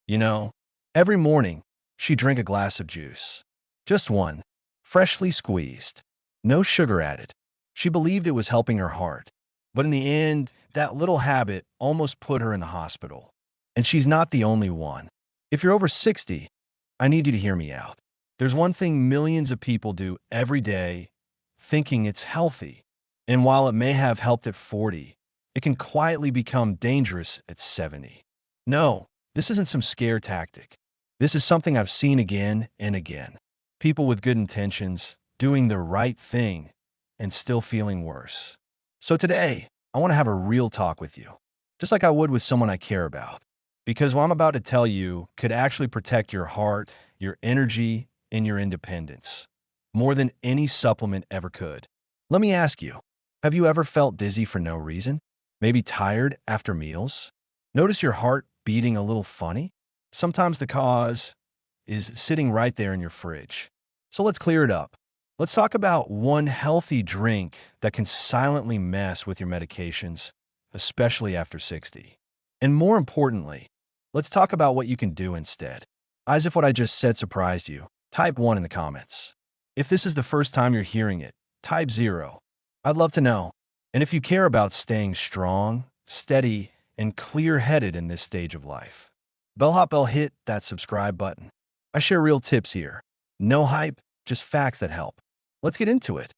You know, every morning, she'd drink a glass of juice. Just one, freshly squeezed. No sugar added. She believed it was helping her heart. But in the end, that little habit almost put her in the hospital. And she's not the only one. If you're over 60, I need you to hear me out. There's one thing millions of people do every day, thinking it's healthy. And while it may have helped at 40, it can quietly become dangerous at 70. No, this isn't some scare tactic. This is something I've seen again and again. People with good intentions doing the right thing and still feeling worse. So today, I want to have a real talk with you, just like I would with someone I care about. Because what I'm about to tell you could actually protect your heart, your energy, and your independence more than any supplement ever could. Let me ask you, have you ever felt dizzy for no reason? Maybe tired after meals? Notice your heart beating a little funny? Sometimes the cause is sitting right there in your fridge. So let's clear it up. Let's talk about one healthy drink that can silently mess with your medications, especially after 60. And more importantly, let's talk about what you can do instead. As if what I just said surprised you, type 1 in the comments. If this is the first time you're hearing it, type 0. I'd love to know. And if you care about staying strong, steady, and clear-headed in this stage of life, hit that subscribe button. I share real tips here. No hype, just facts that help. Let's get into it.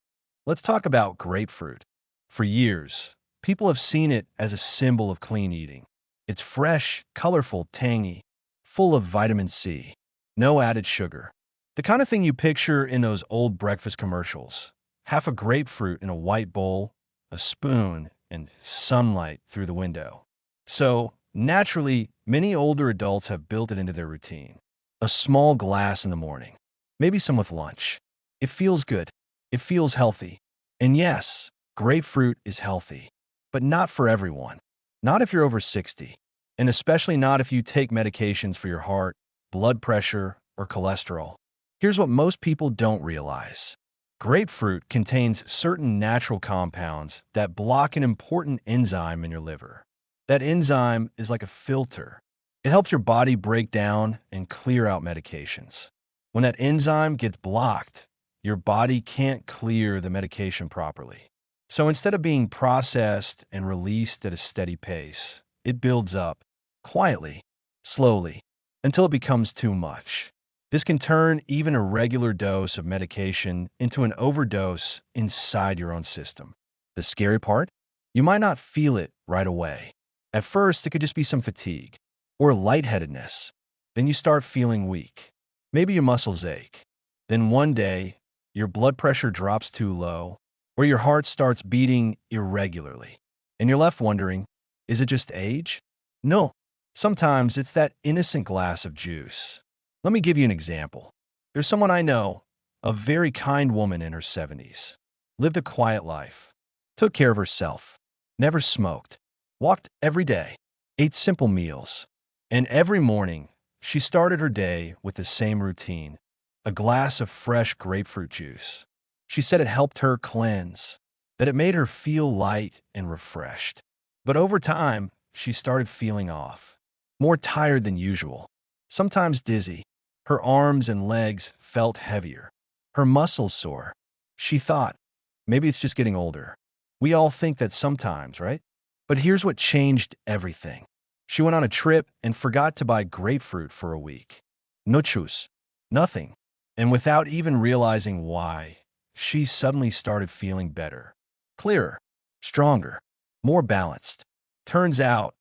Let's talk about grapefruit. For years, people have seen it as a symbol of clean eating. It's fresh, colorful, tangy, full of vitamin C. No added sugar. The kind of thing you picture in those old breakfast commercials. Half a grapefruit in a white bowl, a spoon, and sunlight through the window. So, naturally, many older adults have built it into their routine. A small glass in the morning, maybe some with lunch. It feels good. It feels healthy. And yes, grapefruit is healthy, but not for everyone. Not if you're over 60, and especially not if you take medications for your heart, blood pressure, or cholesterol. Here's what most people don't realize. Grapefruit contains certain natural compounds that block an important enzyme in your liver. That enzyme is like a filter. It helps your body break down and clear out medications. When that enzyme gets blocked, your body can't clear the medication properly. So instead of being processed and released at a steady pace, it builds up, quietly, slowly, until it becomes too much. This can turn even a regular dose of medication into an overdose inside your own system. The scary part? You might not feel it right away. At first, it could just be some fatigue or lightheadedness. Then you start feeling weak. Maybe your muscles ache. Then one day, your blood pressure drops too low, or your heart starts beating irregularly. And you're left wondering, is it just age? No. Sometimes it's that innocent glass of juice. Let me give you an example. There's someone I know, a very kind woman in her 70s. Lived a quiet life. Took care of herself. Never smoked. Walked every day. Ate simple meals. And every morning, she started her day with the same routine. A glass of fresh grapefruit juice. She said it helped her cleanse, that it made her feel light and refreshed. But over time, she started feeling off. More tired than usual. Sometimes dizzy. Her arms and legs felt heavier. Her muscles sore. She thought, maybe it's just getting older. We all think that sometimes, right? But here's what changed everything. She went on a trip and forgot to buy grapefruit for a week. No juice. Nothing. And without even realizing why, she suddenly started feeling better. Clearer. Stronger. More balanced. Turns out,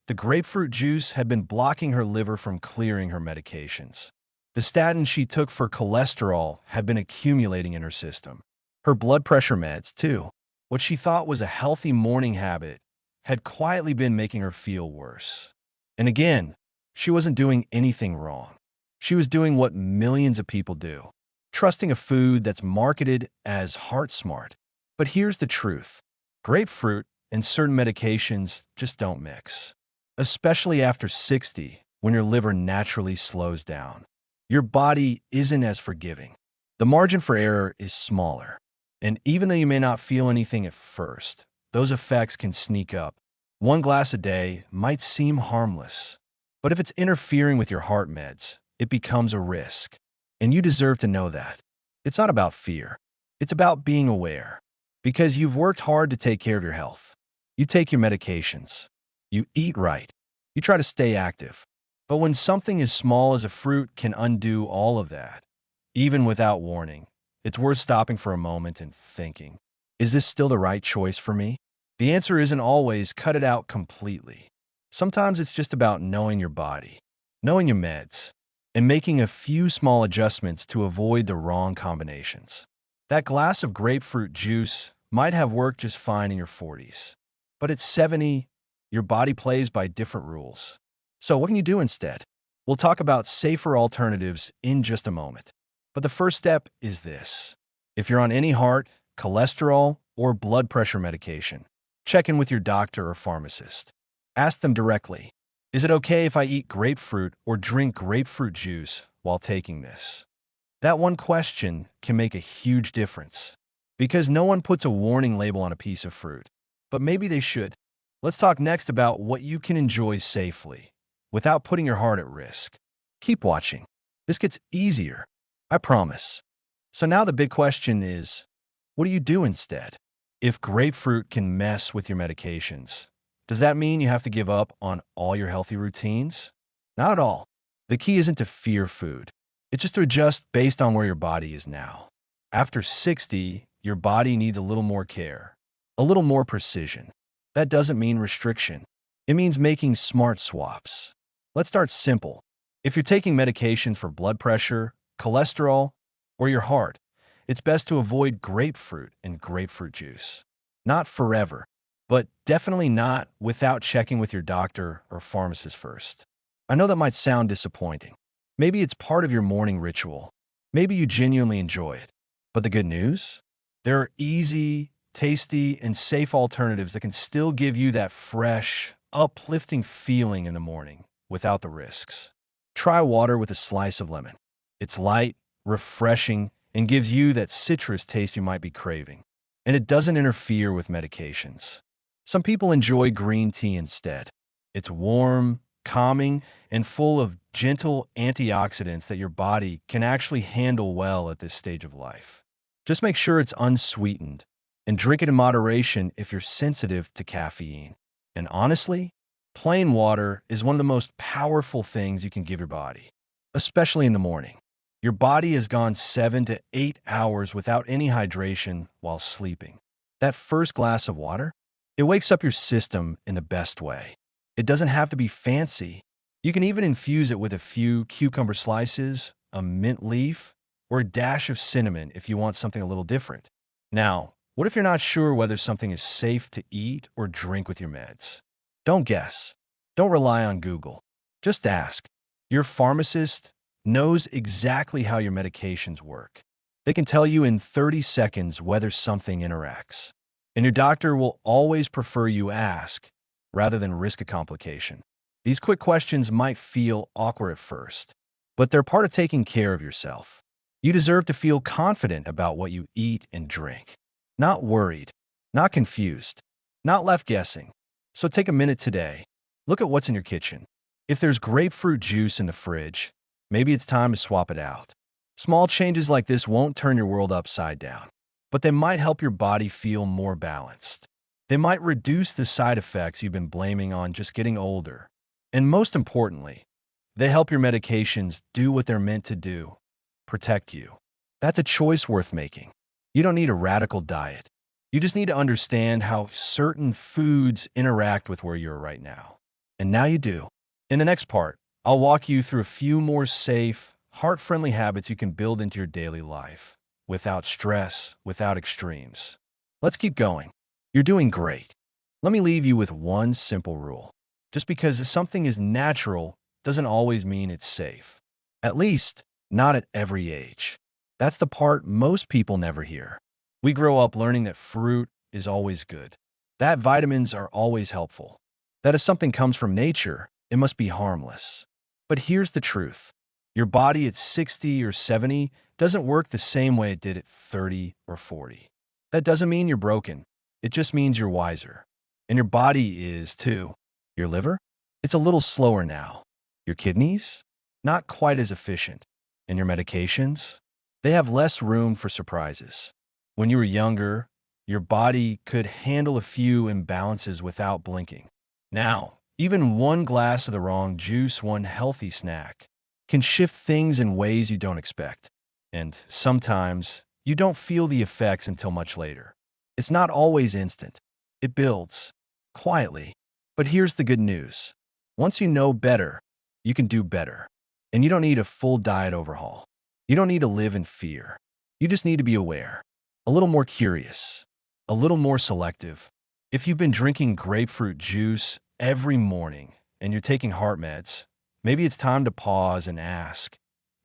the grapefruit juice had been blocking her liver from clearing her medications. The statin she took for cholesterol had been accumulating in her system. Her blood pressure meds, too. What she thought was a healthy morning habit had quietly been making her feel worse. And again, she wasn't doing anything wrong. She was doing what millions of people do, trusting a food that's marketed as heart smart. But here's the truth. Grapefruit and certain medications just don't mix. Especially after 60, when your liver naturally slows down. Your body isn't as forgiving. The margin for error is smaller. And even though you may not feel anything at first, those effects can sneak up. One glass a day might seem harmless, But if it's interfering with your heart meds, it becomes a risk. And you deserve to know that. It's not about fear. It's about being aware. Because you've worked hard to take care of your health. You take your medications. You eat right. You try to stay active. But when something as small as a fruit can undo all of that, even without warning, it's worth stopping for a moment and thinking, is this still the right choice for me? The answer isn't always cut it out completely. Sometimes it's just about knowing your body, knowing your meds, and making a few small adjustments to avoid the wrong combinations. That glass of grapefruit juice might have worked just fine in your 40s. But at 70, your body plays by different rules. So what can you do instead? We'll talk about safer alternatives in just a moment. But the first step is this. If you're on any heart, cholesterol, or blood pressure medication, check in with your doctor or pharmacist. Ask them directly, is it okay if I eat grapefruit or drink grapefruit juice while taking this? That one question can make a huge difference. Because no one puts a warning label on a piece of fruit. But maybe they should. Let's talk next about what you can enjoy safely, without putting your heart at risk. Keep watching. This gets easier. I promise. So now the big question is, what do you do instead? If grapefruit can mess with your medications, does that mean you have to give up on all your healthy routines? Not at all. The key isn't to fear food. It's just to adjust based on where your body is now. After 60, your body needs a little more care, a little more precision. That doesn't mean restriction. It means making smart swaps. Let's start simple. If you're taking medication for blood pressure, cholesterol, or your heart, it's best to avoid grapefruit and grapefruit juice. Not forever, but definitely not without checking with your doctor or pharmacist first. I know that might sound disappointing. Maybe it's part of your morning ritual. Maybe you genuinely enjoy it. But the good news? There are easy, tasty, and safe alternatives that can still give you that fresh, uplifting feeling in the morning without the risks. Try water with a slice of lemon. It's light, refreshing, and gives you that citrus taste you might be craving. And it doesn't interfere with medications. Some people enjoy green tea instead. It's warm, calming, and full of gentle antioxidants that your body can actually handle well at this stage of life. Just make sure it's unsweetened and drink it in moderation if you're sensitive to caffeine. And honestly, plain water is one of the most powerful things you can give your body, especially in the morning. Your body has gone 7 to 8 hours without any hydration while sleeping. That first glass of water, it wakes up your system in the best way. It doesn't have to be fancy. You can even infuse it with a few cucumber slices, a mint leaf, or a dash of cinnamon if you want something a little different. Now, what if you're not sure whether something is safe to eat or drink with your meds? Don't guess. Don't rely on Google. Just ask. Your pharmacist knows exactly how your medications work. They can tell you in 30 seconds whether something interacts. And your doctor will always prefer you ask rather than risk a complication. These quick questions might feel awkward at first, but they're part of taking care of yourself. You deserve to feel confident about what you eat and drink. Not worried, not confused, not left guessing. So take a minute today. Look at what's in your kitchen. If there's grapefruit juice in the fridge, maybe it's time to swap it out. Small changes like this won't turn your world upside down, but they might help your body feel more balanced. They might reduce the side effects you've been blaming on just getting older. And most importantly, they help your medications do what they're meant to do, protect you. That's a choice worth making. You don't need a radical diet. You just need to understand how certain foods interact with where you are right now. And now you do. In the next part, I'll walk you through a few more safe, heart-friendly habits you can build into your daily life, without stress, without extremes. Let's keep going. You're doing great. Let me leave you with one simple rule. Just because something is natural doesn't always mean it's safe. At least, not at every age. That's the part most people never hear. We grow up learning that fruit is always good, that vitamins are always helpful, that if something comes from nature, it must be harmless. But here's the truth. Your body at 60 or 70 doesn't work the same way it did at 30 or 40. That doesn't mean you're broken. It just means you're wiser. And your body is, too. Your liver? It's a little slower now. Your kidneys? Not quite as efficient. And your medications? They have less room for surprises. When you were younger, your body could handle a few imbalances without blinking. Now, even one glass of the wrong juice, one healthy snack, can shift things in ways you don't expect. And sometimes, you don't feel the effects until much later. It's not always instant. It builds, quietly. But here's the good news. Once you know better, you can do better. And you don't need a full diet overhaul. You don't need to live in fear. You just need to be aware, a little more curious, a little more selective. If you've been drinking grapefruit juice every morning and you're taking heart meds, maybe it's time to pause and ask,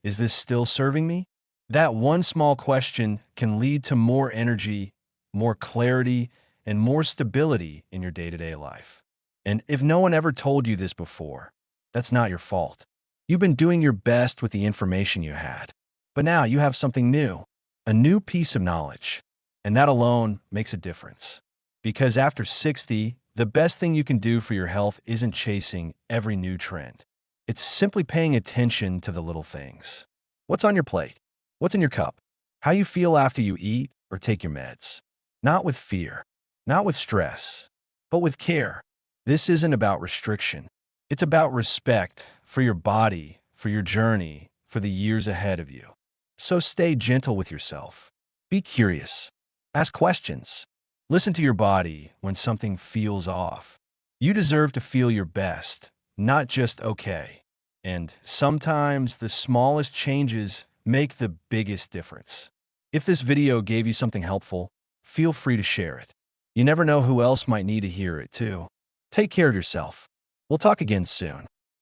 is this still serving me? That one small question can lead to more energy, more clarity, and more stability in your day-to-day life. And if no one ever told you this before, that's not your fault. You've been doing your best with the information you had. But now you have something new, a new piece of knowledge. And that alone makes a difference. Because after 60, the best thing you can do for your health isn't chasing every new trend. It's simply paying attention to the little things. What's on your plate? What's in your cup? How you feel after you eat or take your meds? Not with fear, not with stress, but with care. This isn't about restriction. It's about respect for your body, for your journey, for the years ahead of you. So stay gentle with yourself. Be curious. Ask questions. Listen to your body when something feels off. You deserve to feel your best, not just okay. And sometimes the smallest changes make the biggest difference. If this video gave you something helpful, feel free to share it. You never know who else might need to hear it too. Take care of yourself. We'll talk again soon.